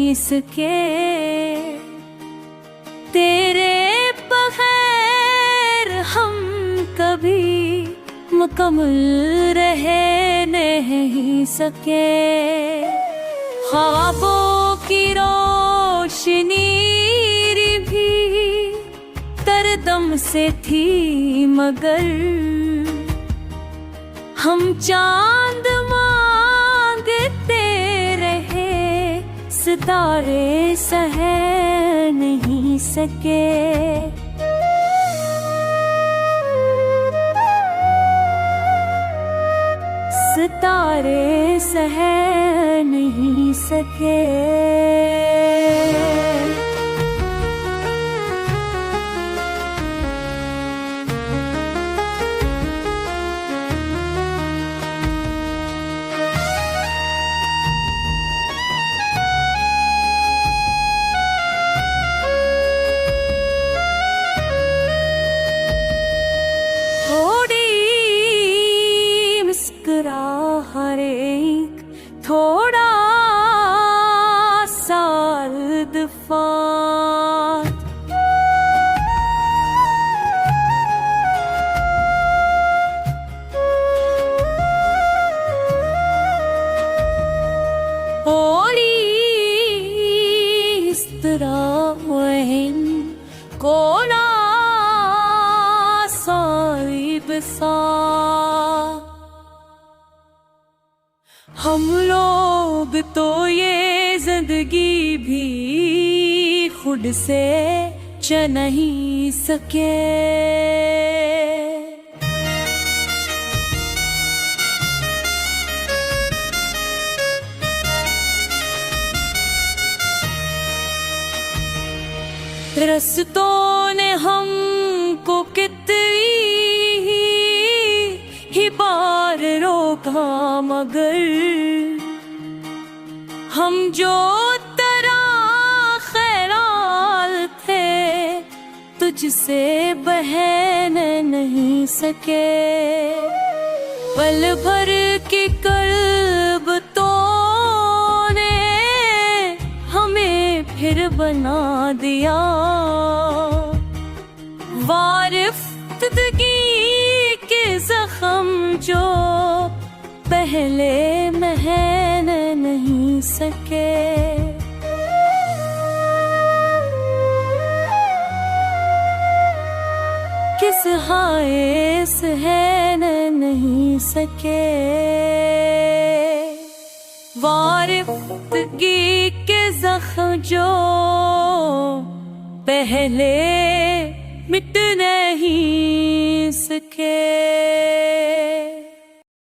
नहीं सके। तेरे बगैर हम कभी मुकम्मल रह नहीं सके। ख्वाबों की रोशनी भी तरदम से थी, मगर हम चांद मांगते रहे, सितारे सह नहीं सके। सितारे सह नहीं सके। हर एक थोड़ा सा दफा थोड़ी इस तरह वहन कोना साहिब सा। हम लोग तो ये जिंदगी भी खुद से च नहीं सके। रस्तों ने हमको कितनी ही बार रोका, मगर हम जो तरह ख़ैराल थे तुझसे बहन नहीं सके। पल भर की कर्बतों ने हमें फिर बना दिया। वारिफ्तगी के जख्म जो पहले महन नहीं सके। किस हाइस है नहीं सके। वारिफ्तगी के जख्म जो पहले मिट नहीं सके।